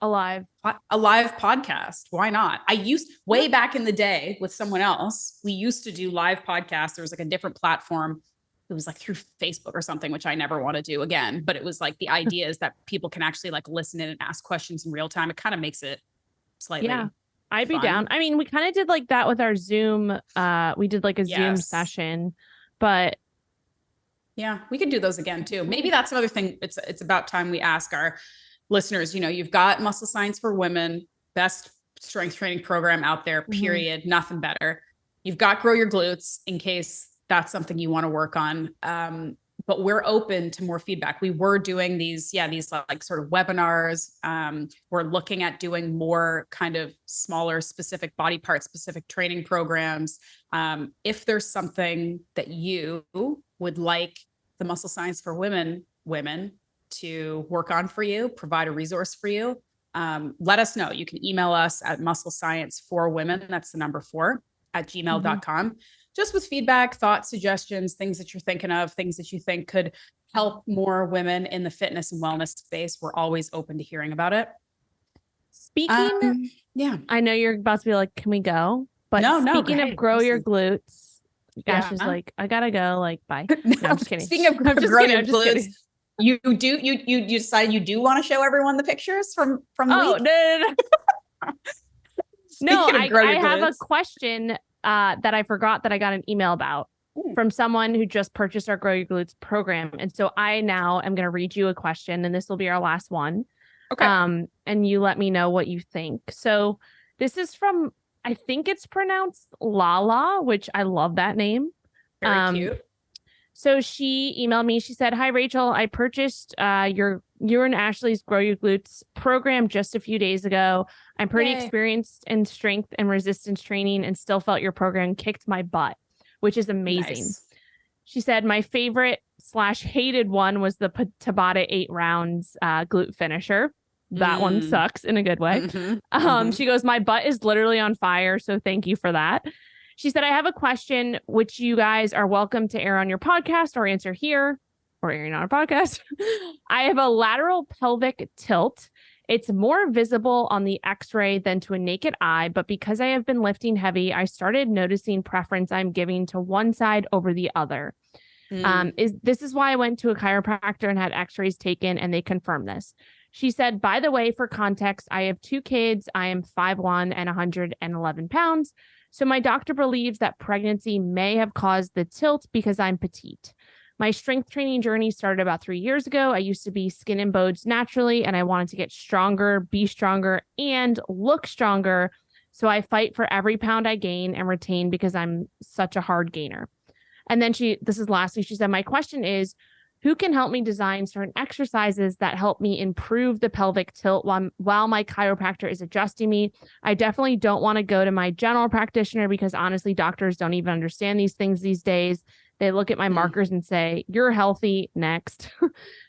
A live podcast. Why not? I used way back in the day with someone else. We used to do live podcasts. There was like a different platform. It was like through Facebook or something, which I never want to do again. But it was like the idea is that people can actually like listen in and ask questions in real time. It kind of makes it slightly. Yeah, I'd be down. I mean, we kind of did like that with our Zoom. We did like a Zoom session, but yeah, we could do those again too. Maybe that's another thing. It's about time we ask our listeners, you know, you've got Muscle Science for Women, best strength training program out there, period, nothing better. You've got Grow Your Glutes in case that's something you want to work on. But we're open to more feedback. We were doing these like sort of webinars. We're looking at doing more kind of smaller, specific body part specific training programs. If there's something that you would like the Muscle Science for Women to work on for you, provide a resource for you, let us know. You can email us at musclescience4women, that's the number 4, @gmail.com, just with feedback, thoughts, suggestions, things that you're thinking of, things that you think could help more women in the fitness and wellness space. We're always open to hearing about it. Speaking, I know you're about to be like, can we go? But speaking of Grow Your Glutes, Ash is like, I gotta go, like, bye. No, I'm just kidding. Speaking of Grow Your Glutes, you decided you do want to show everyone the pictures from the week? No, I have a question that I forgot that I got an email about from someone who just purchased our Grow Your Glutes program. And so I now am going to read you a question, and this will be our last one. Okay. And you let me know what you think. So this is from, I think it's pronounced Lala, which I love that name. Very cute. So she emailed me. She said, "Hi, Rachel. I purchased your and Ashleigh's Grow Your Glutes program just a few days ago. I'm pretty experienced in strength and resistance training and still felt your program kicked my butt, which is amazing." Nice. She said, "My favorite / hated one was the Tabata 8 rounds glute finisher. That one sucks in a good way." She goes, "My butt is literally on fire. So thank you for that." She said, "I have a question, which you guys are welcome to air on your podcast or answer here or airing on a podcast. I have a lateral pelvic tilt. It's more visible on the x-ray than to a naked eye, but because I have been lifting heavy, I started noticing preference I'm giving to one side over the other. This is why I went to a chiropractor and had x-rays taken, and they confirmed this. She said, by the way, for context, I have 2 kids. I am 5'1" and 111 pounds. So my doctor believes that pregnancy may have caused the tilt because I'm petite. My strength training journey started about 3 years ago. I used to be skin and bones naturally, and I wanted to get stronger, be stronger, and look stronger. So I fight for every pound I gain and retain because I'm such a hard gainer. And then this is lastly, she said, my question is, who can help me design certain exercises that help me improve the pelvic tilt while my chiropractor is adjusting me? I definitely don't want to go to my general practitioner because honestly, doctors don't even understand these things these days. They look at my markers and say, you're healthy, next.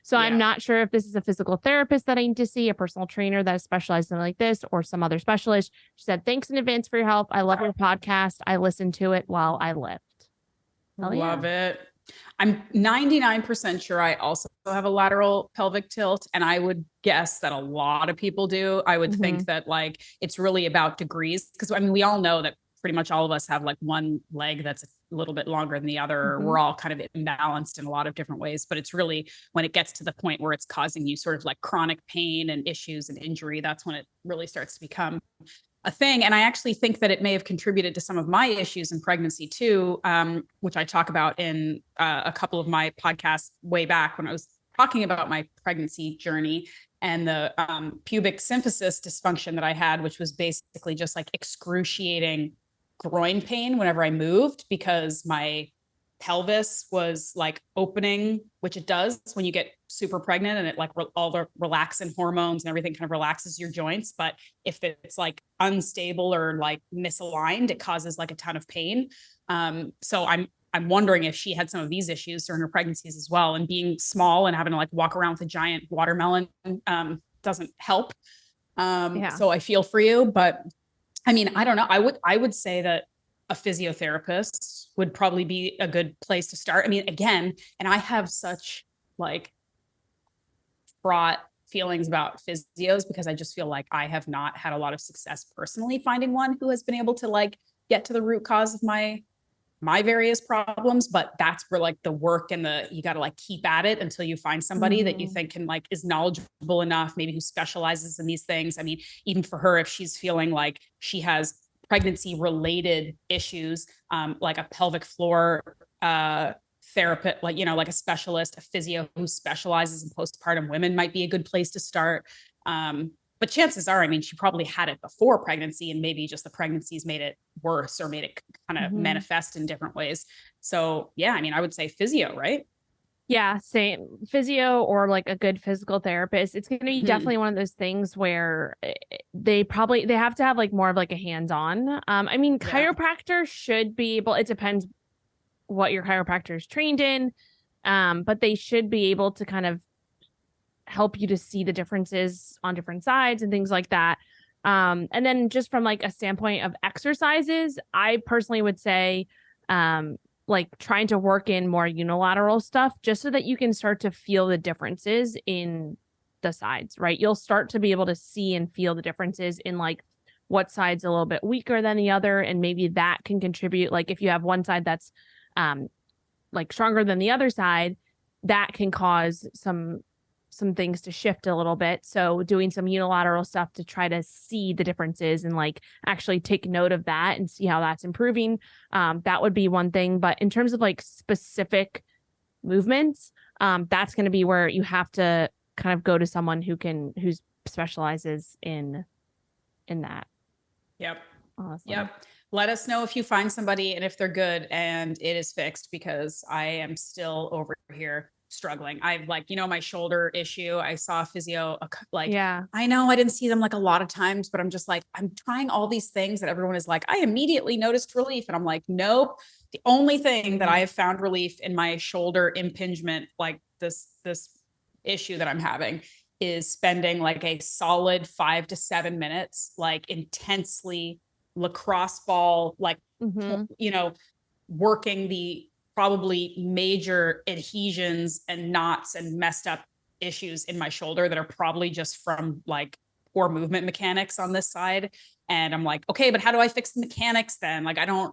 So I'm not sure if this is a physical therapist that I need to see, a personal trainer that is specialized in like this, or some other specialist. She said, thanks in advance for your help. I love your podcast. I listen to it while I lift. Love it. I'm 99% sure I also have a lateral pelvic tilt, and I would guess that a lot of people do. I would think that like it's really about degrees, because I mean, we all know that pretty much all of us have like one leg that's a little bit longer than the other. We're all kind of imbalanced in a lot of different ways, but it's really when it gets to the point where it's causing you sort of like chronic pain and issues and injury, that's when it really starts to become a thing. And I actually think that it may have contributed to some of my issues in pregnancy too, which I talk about in a couple of my podcasts way back when I was talking about my pregnancy journey and the pubic symphysis dysfunction that I had, which was basically just like excruciating groin pain whenever I moved because my pelvis was like opening, which it does when you get super pregnant, and it like all the relaxin hormones and everything kind of relaxes your joints. But if it's like unstable or like misaligned, it causes like a ton of pain. So I'm wondering if she had some of these issues during her pregnancies as well. And being small and having to like walk around with a giant watermelon doesn't help. So I feel for you, but I mean, I don't know. I would say that a physiotherapist would probably be a good place to start. I mean, again, and I have such like fraught feelings about physios because I just feel like I have not had a lot of success personally finding one who has been able to like get to the root cause of my various problems. But that's where like the work and you got to like keep at it until you find somebody that you think can like is knowledgeable enough, maybe who specializes in these things. I mean, even for her, if she's feeling like she has pregnancy related issues, like a pelvic floor therapist, like, you know, like a specialist, a physio who specializes in postpartum women might be a good place to start. But chances are, I mean, she probably had it before pregnancy and maybe just the pregnancies made it worse or made it kind of manifest in different ways. So yeah, I mean, I would say physio, right? Yeah, same. Physio or like a good physical therapist. It's going to be definitely one of those things where they have to have like more of like a hands-on. I mean, chiropractor should be able, it depends what your chiropractor is trained in. But they should be able to kind of help you to see the differences on different sides and things like that. And then just from like a standpoint of exercises, I personally would say, like trying to work in more unilateral stuff just so that you can start to feel the differences in the sides, right? You'll start to be able to see and feel the differences in like what side's a little bit weaker than the other. And maybe that can contribute. Like if you have one side that's like stronger than the other side, that can cause some things to shift a little bit. So doing some unilateral stuff to try to see the differences and like actually take note of that and see how that's improving. That would be one thing. But in terms of like specific movements, that's going to be where you have to kind of go to someone who specializes in that. Yep. Honestly. Yep. Let us know if you find somebody and if they're good and it is fixed, because I am still over here struggling. I've like, you know, my shoulder issue. I saw a physio, like, I know I didn't see them like a lot of times, but I'm just like, I'm trying all these things that everyone is like, I immediately noticed relief. And I'm like, nope. The only thing that I have found relief in my shoulder impingement, like this issue that I'm having, is spending like a solid 5 to 7 minutes, like intensely lacrosse ball, like, you know, working the probably major adhesions and knots and messed up issues in my shoulder that are probably just from like poor movement mechanics on this side. And I'm like, okay, but how do I fix the mechanics then? Like, I've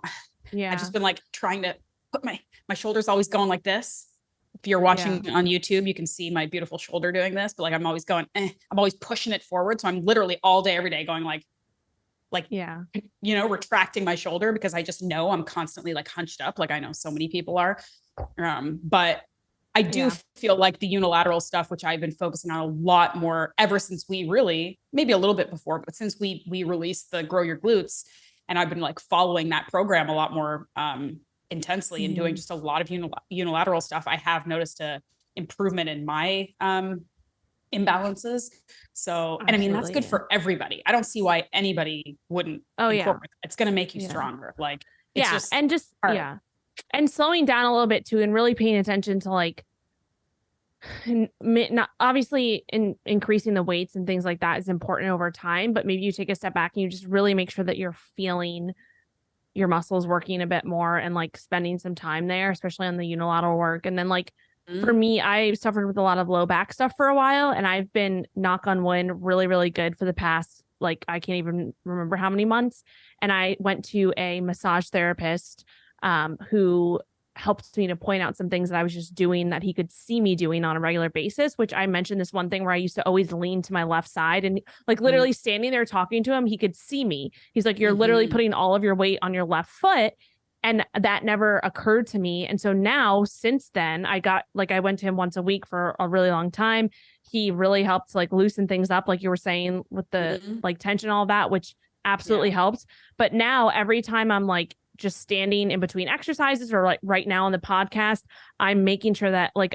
just been like trying to put my shoulder's always going like this. If you're watching on YouTube, you can see my beautiful shoulder doing this, but like I'm always going, I'm always pushing it forward. So I'm literally all day, every day going like, retracting my shoulder because I just know I'm constantly like hunched up. Like I know so many people are. But I do feel like the unilateral stuff, which I've been focusing on a lot more ever since we really, maybe a little bit before, but since we released the Grow Your Glutes, and I've been like following that program a lot more intensely and doing just a lot of unilateral stuff, I have noticed a improvement in my imbalances. So, and I mean, that's good for everybody. I don't see why anybody wouldn't incorporate that. It's going to make you stronger. Like, it's just and just, hard. And slowing down a little bit too, and really paying attention to like, not obviously increasing the weights and things like that is important over time, but maybe you take a step back and you just really make sure that you're feeling your muscles working a bit more and like spending some time there, especially on the unilateral work. And then like, for me, I suffered with a lot of low back stuff for a while, and I've been, knock on wood, really, really good for the past, like, I can't even remember how many months. And I went to a massage therapist who helped me to point out some things that I was just doing that he could see me doing on a regular basis, which I mentioned this one thing where I used to always lean to my left side, and like literally standing there talking to him, he could see me. He's like, you're literally putting all of your weight on your left foot. And that never occurred to me. And so now, since then, I went to him once a week for a really long time. He really helped like loosen things up, like you were saying, with the like tension, all that, which absolutely helped. But now every time I'm like just standing in between exercises, or like right now on the podcast, I'm making sure that like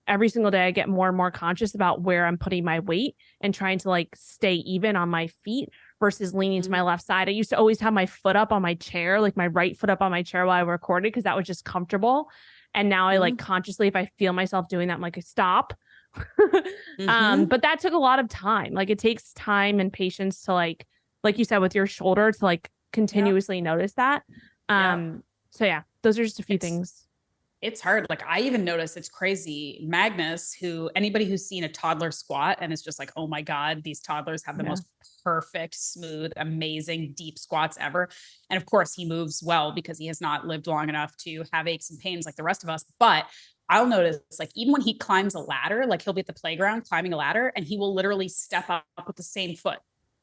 every single day I get more and more conscious about where I'm putting my weight and trying to like stay even on my feet versus leaning to my left side. I used to always have my foot up on my chair, like my right foot up on my chair while I recorded, because that was just comfortable. And now I like consciously, if I feel myself doing that, I'm like, stop. But that took a lot of time. Like it takes time and patience to like you said, with your shoulder, to like continuously notice that. So yeah, those are just a few things. It's hard. Like I even notice, it's crazy. Magnus, anybody who's seen a toddler squat and it's just like, oh my God, these toddlers have the most perfect, smooth, amazing, deep squats ever. And of course he moves well because he has not lived long enough to have aches and pains like the rest of us. But I'll notice, like, even when he climbs a ladder, like he'll be at the playground climbing a ladder and he will literally step up with the same foot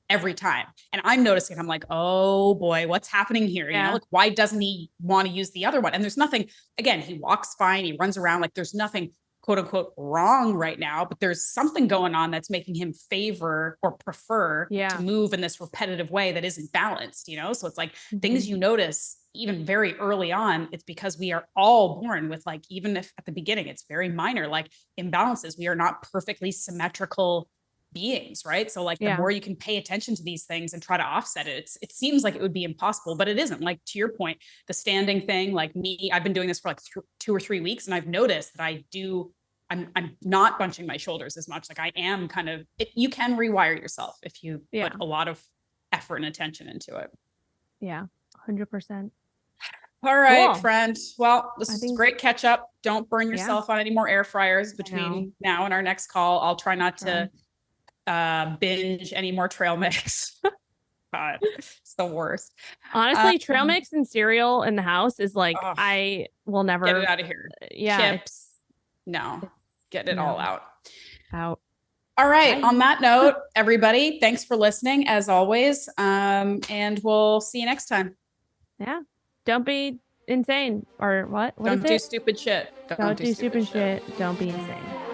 every time. And I'm noticing, I'm like, oh boy, what's happening here? You know, like, why doesn't he want to use the other one? And there's nothing, again, he walks fine, he runs around, like there's nothing quote unquote wrong right now, but there's something going on that's making him favor or prefer to move in this repetitive way that isn't balanced, you know? So it's like things you notice even very early on. It's because we are all born with, like, even if at the beginning it's very minor, like imbalances, we are not perfectly symmetrical beings, right? So like the more you can pay attention to these things and try to offset it, it seems like it would be impossible, but it isn't. Like to your point, the standing thing, like me, I've been doing this for like 2 or 3 weeks, and I've noticed that I'm not bunching my shoulders as much. Like I am kind of, you can rewire yourself if you put a lot of effort and attention into it. Yeah, 100%. All right, friend. Well, this is great catch up. Don't burn yourself on any more air fryers between now and our next call. I'll try not to binge any more trail mix. God, it's the worst. Honestly, trail mix and cereal in the house is like, I will never get it out of here. Yeah. Chips. No, get it all out. Out. All right. Bye. On that note, everybody, thanks for listening as always. And we'll see you next time. Yeah. Don't be insane, or what? Don't do stupid shit. Don't do stupid shit. Don't be insane.